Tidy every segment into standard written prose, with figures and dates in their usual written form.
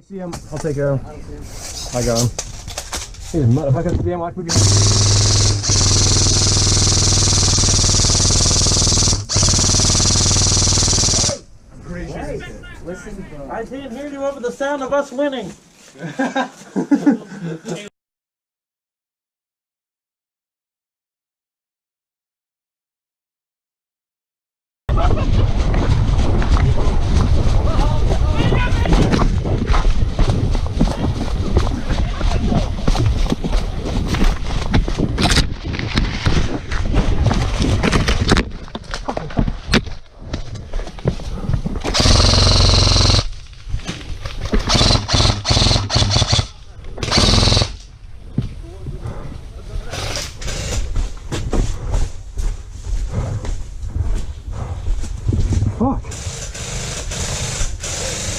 see him. I'll take care of him. I got him. He's a motherfucker. Damn, watch me. Listen, I can't hear you over the sound of us winning. Fuck.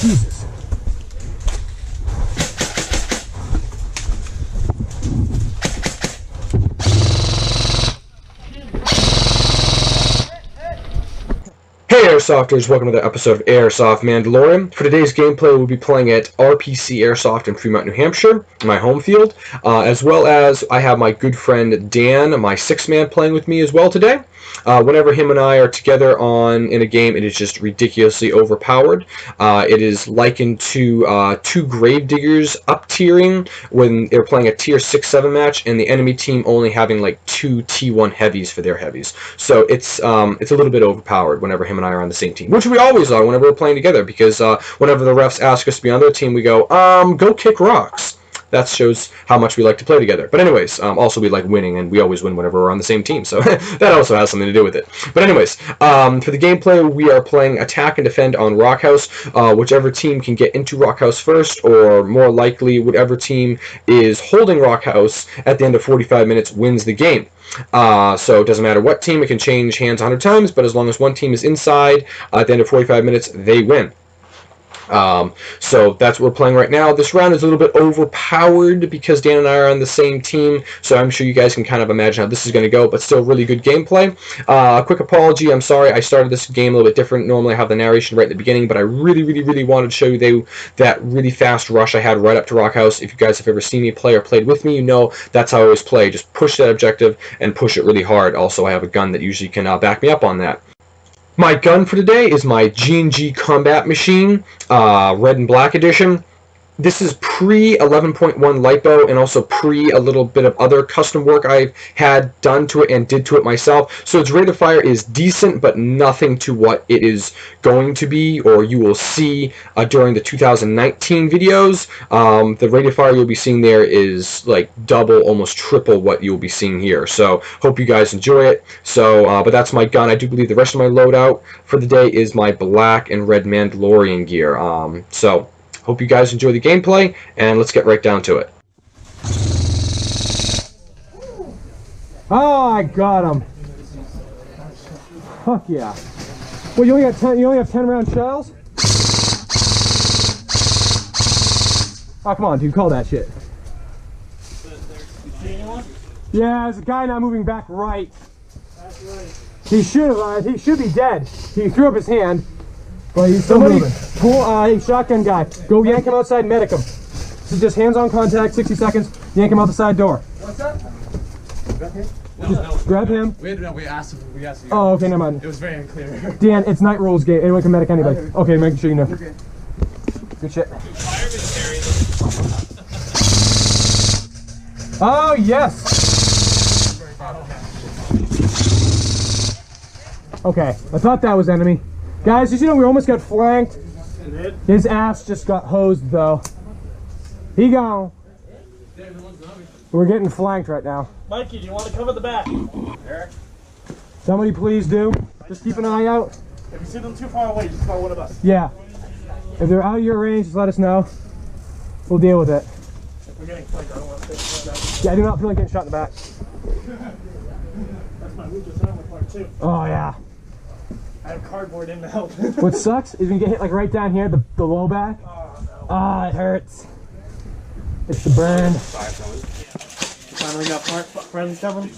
Jesus. Hey Airsofters, welcome to the episode of Airsoft Mandalorian. For today's gameplay, we'll be playing at RPC Airsoft in Fremont, New Hampshire, my home field, as well as I have my good friend Dan, my sixth man, playing with me as well today. Whenever him and I are together in a game, it is just ridiculously overpowered. It is likened to two Gravediggers up-tiering when they're playing a tier 6-7 match, and the enemy team only having like two T1 heavies for their heavies. So it's a little bit overpowered whenever him and I are on the same team, which we always are whenever we're playing together, because whenever the refs ask us to be on their team, we go, go kick rocks. That shows how much we like to play together. But anyways, also we like winning, and we always win whenever we're on the same team, so that also has something to do with it. But anyways, for the gameplay, we are playing Attack and Defend on Rockhouse. Whichever team can get into Rockhouse first, or more likely, whatever team is holding Rockhouse at the end of 45 minutes wins the game. So it doesn't matter what team, it can change hands 100 times, but as long as one team is inside at the end of 45 minutes, they win. So that's what we're playing right now. This round is a little bit overpowered because Dan and I are on the same team, so I'm sure you guys can kind of imagine how this is going to go, but still really good gameplay. Quick apology, I'm sorry I started this game a little bit different. Normally I have the narration right at the beginning, but I really wanted to show you that really fast rush I had right up to Rockhouse. If you guys have ever seen me play or played with me, you know that's how I always play. Just push that objective and push it really hard. Also, I have a gun that usually can back me up on that. My gun for today is my G&G Combat Machine, Red and Black Edition. This is pre 11.1 LiPo and also pre a little bit of other custom work I've had done to it and did to it myself. So its rate of fire is decent, but nothing to what it is going to be, or you will see during the 2019 videos. The rate of fire you'll be seeing there is like double, almost triple what you'll be seeing here. So hope you guys enjoy it. So, but that's my gun. I do believe the rest of my loadout for the day is my black and red Mandalorian gear. So hope you guys enjoy the gameplay, and let's get right down to it. Oh, I got him. Fuck yeah. Well, you only got 10. You only have 10 round shells. Oh, come on, dude. Call that shit. Yeah, there's a guy now moving back right. That's right. He should be dead. He threw up his hand. But he's still moving. Pull, shotgun guy. Go yank him outside, medic him. So just hands-on contact, 60 seconds, yank him out the side door. What's that? Just grab him. We asked you. Oh, okay, never mind. It was very unclear. Dan, it's night rules game. Anyone can medic anybody. Okay, making sure you know. Okay. Good shit. Oh, yes! Okay, I thought that was enemy. Guys, did you know we almost got flanked? His ass just got hosed, though. He gone. We're getting flanked right now. Mikey, do you want to cover the back? Eric? Somebody please do. Just keep an eye out. If you see them too far away, just call one of us. Yeah. If they're out of your range, just let us know. We'll deal with it. If we're getting flanked, I don't want to stay that. Yeah, I do not feel like getting shot in the back. That's my weakest armor part, too. Oh, yeah. I have cardboard in to help. What sucks is when you get hit like right down here, the low back. Oh, no. Ah, it hurts. It's the burn. Finally got friends coming.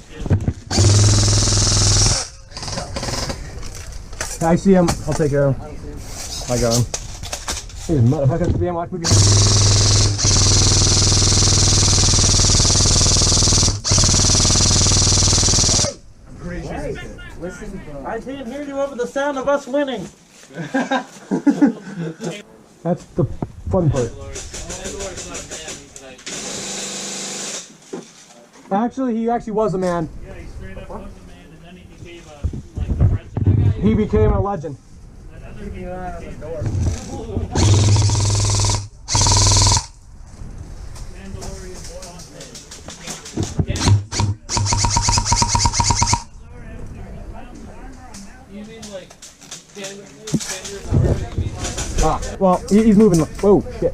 I see him. I'll take care of him. I got him. These motherfuckers being watch movie. Listen, I can't hear you over the sound of us winning. That's the fun part. Actually, he actually was a man. Yeah, he straight up was a man, and then he became like the president. He became a legend. You mean like Ah, well, he's moving. Whoa, shit.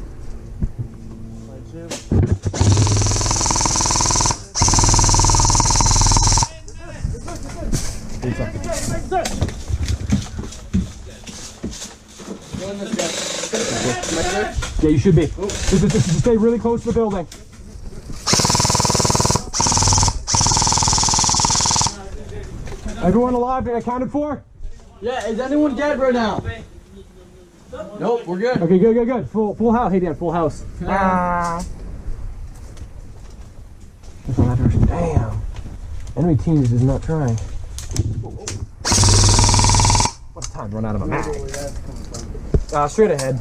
Yeah, you should be. Just stay really close to the building. Everyone alive and accounted for? Yeah, is anyone dead right now? Nope, we're good. Okay, good. Full house. Hey, Dan, full house. That's not that direction. Damn. Enemy team is not trying. What a time to run out of a mag. Straight ahead.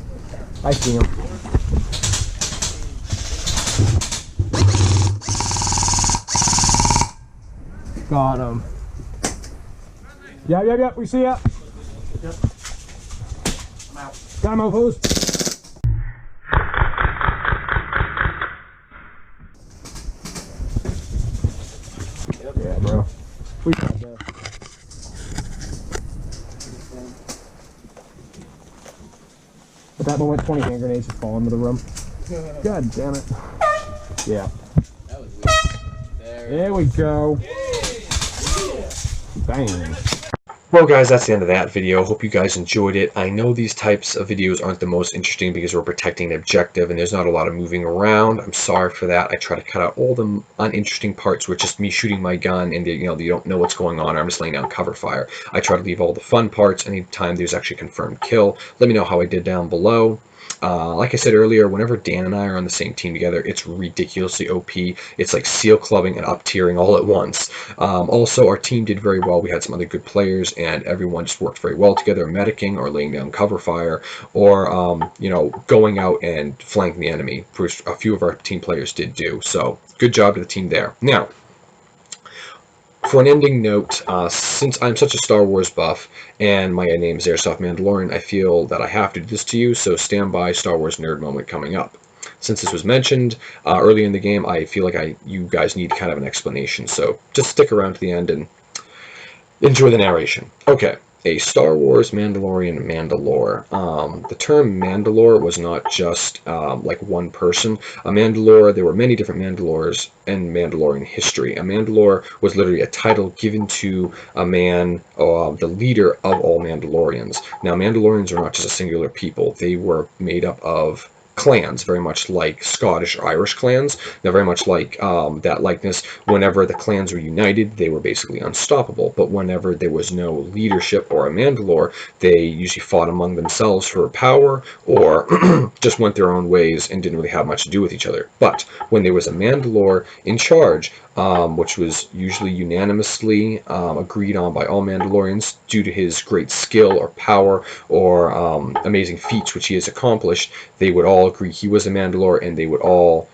I see him. Got him. Yep. We see ya. Yep. I'm out. Got him, mofos. Yeah, bro. We got that. At that moment, 20 hand grenades just fall into the room. God damn it. Yeah. That was weird. There we go. Bang. Well guys, that's the end of that video. Hope you guys enjoyed it. I know these types of videos aren't the most interesting because we're protecting an objective and there's not a lot of moving around. I'm sorry for that. I try to cut out all the uninteresting parts where it's just me shooting my gun and you don't know what's going on, or I'm just laying down cover fire. I try to leave all the fun parts anytime there's actually confirmed kill. Let me know how I did down below. Like I said earlier, whenever Dan and I are on the same team together, it's ridiculously OP. It's like seal clubbing and up tiering all at once. Also, our team did very well. We had some other good players, and everyone just worked very well together, medicing or laying down cover fire, or going out and flanking the enemy, which a few of our team players did do. So, good job to the team there. Now, for an ending note, since I'm such a Star Wars buff and my name is Airsoft Mandalorian, I feel that I have to do this to you, so stand by, Star Wars nerd moment coming up. Since this was mentioned early in the game, I feel like you guys need kind of an explanation, so just stick around to the end and enjoy the narration. Okay. A Star Wars Mandalorian Mandalore. The term Mandalore was not just like one person. A Mandalore, there were many different Mandalores in Mandalorian history. A Mandalore was literally a title given to a man, the leader of all Mandalorians. Now, Mandalorians are not just a singular people. They were made up of clans, very much like Scottish or Irish clans. Now, very much like that likeness, whenever the clans were united, they were basically unstoppable. But whenever there was no leadership or a Mandalore, they usually fought among themselves for power, or just went their own ways and didn't really have much to do with each other. But when there was a Mandalore in charge, which was usually unanimously agreed on by all Mandalorians due to his great skill or power or amazing feats which he has accomplished, they would all agree he was a Mandalore, and they would all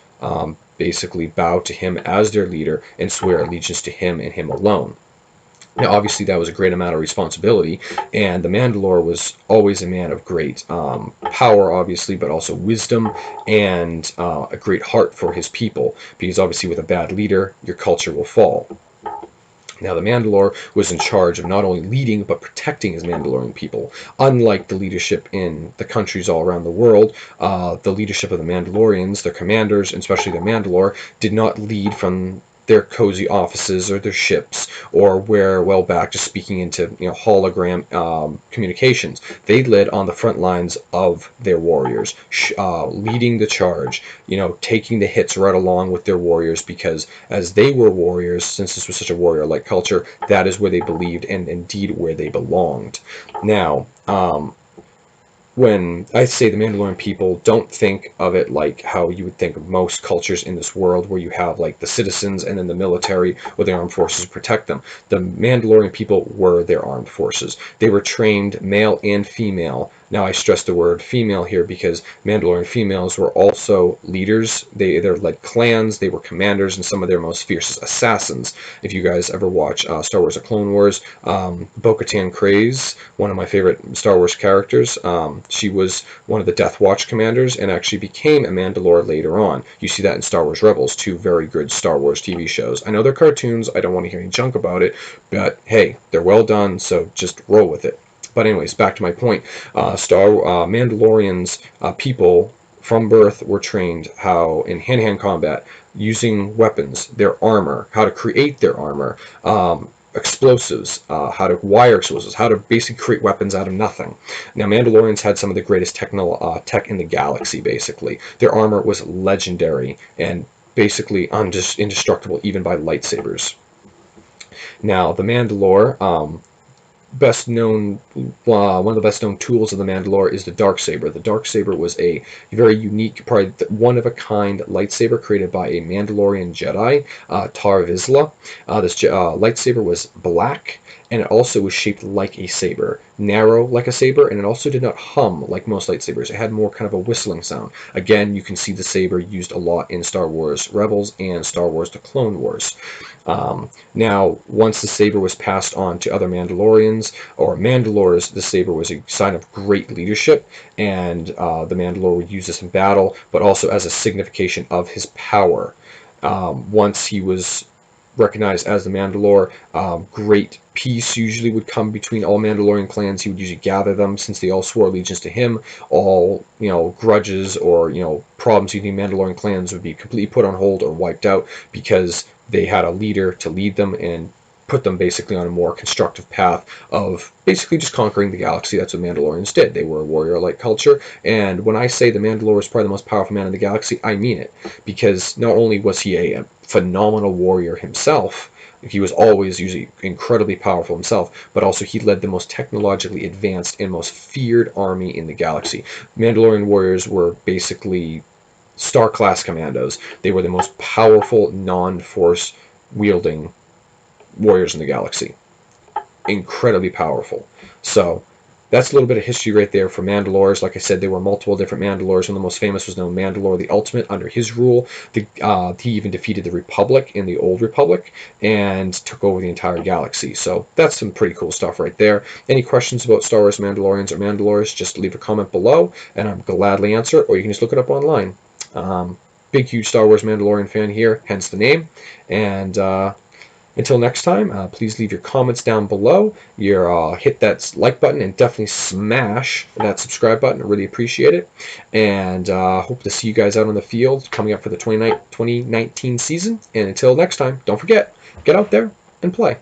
basically bow to him as their leader and swear allegiance to him and him alone. Now, obviously, that was a great amount of responsibility, and the Mandalore was always a man of great power, obviously, but also wisdom and a great heart for his people, because obviously with a bad leader, your culture will fall. Now, the Mandalore was in charge of not only leading, but protecting his Mandalorian people. Unlike the leadership in the countries all around the world, the leadership of the Mandalorians, their commanders, and especially the Mandalore, did not lead from their cozy offices or their ships, or where well back just speaking into hologram communications. They led on the front lines of their warriors, leading the charge, taking the hits right along with their warriors, because as they were warriors, since this was such a warrior-like culture, that is where they believed and indeed where they belonged. Now, when I say the Mandalorian people, don't think of it like how you would think of most cultures in this world, where you have like the citizens and then the military or the armed forces to protect them. The Mandalorian people were their armed forces. They were trained, male and female. Now I stress the word female here because Mandalorian females were also leaders. They led clans, they were commanders, and some of their most fiercest assassins. If you guys ever watch Star Wars: The Clone Wars, Bo-Katan Kryze, one of my favorite Star Wars characters, she was one of the Death Watch commanders and actually became a Mandalore later on. You see that in Star Wars Rebels, two very good Star Wars TV shows. I know they're cartoons, I don't want to hear any junk about it, but hey, they're well done, so just roll with it. But anyways, back to my point. Mandalorians, people from birth were trained how in hand-to-hand combat, using weapons, their armor, how to create their armor, explosives, how to wire explosives, how to basically create weapons out of nothing. Now, Mandalorians had some of the greatest tech in the galaxy, basically. Their armor was legendary and basically indestructible even by lightsabers. Now, the Mandalore, one of the best known tools of the Mandalore is the Darksaber. The Darksaber was a very unique, probably one-of-a-kind lightsaber created by a Mandalorian Jedi, Tar Vizsla. This lightsaber was black, and it also was shaped like a saber, narrow like a saber, and it also did not hum like most lightsabers. It had more kind of a whistling sound. Again, you can see the saber used a lot in Star Wars Rebels and Star Wars: The Clone Wars. Now, once the saber was passed on to other Mandalorians or Mandalores, the saber was a sign of great leadership, and the Mandalore would use this in battle, but also as a signification of his power. Once he was recognized as the Mandalore, great peace usually would come between all Mandalorian clans. He would usually gather them, since they all swore allegiance to him. All, grudges or, problems between Mandalorian clans would be completely put on hold or wiped out, because they had a leader to lead them and put them basically on a more constructive path of basically just conquering the galaxy. That's what Mandalorians did. They were a warrior-like culture, and when I say the Mandalore is probably the most powerful man in the galaxy, I mean it, because not only was he a phenomenal warrior himself, he was always usually incredibly powerful himself, but also he led the most technologically advanced and most feared army in the galaxy. Mandalorian warriors were basically star-class commandos. They were the most powerful non-force wielding warriors in the galaxy. Incredibly powerful. So that's a little bit of history right there for Mandalores. Like I said, there were multiple different Mandalores. One of the most famous was known Mandalore the Ultimate. Under his rule, he even defeated the Republic in the Old Republic and took over the entire galaxy. So that's some pretty cool stuff right there. Any questions about Star Wars Mandalorians or Mandalores, just leave a comment below and I'll gladly answer, or you can just look it up online. Big, huge Star Wars Mandalorian fan here, hence the name. And until next time, please leave your comments down below. Hit that like button and definitely smash that subscribe button. I really appreciate it. And hope to see you guys out on the field coming up for the 2019 season. And until next time, don't forget, get out there and play.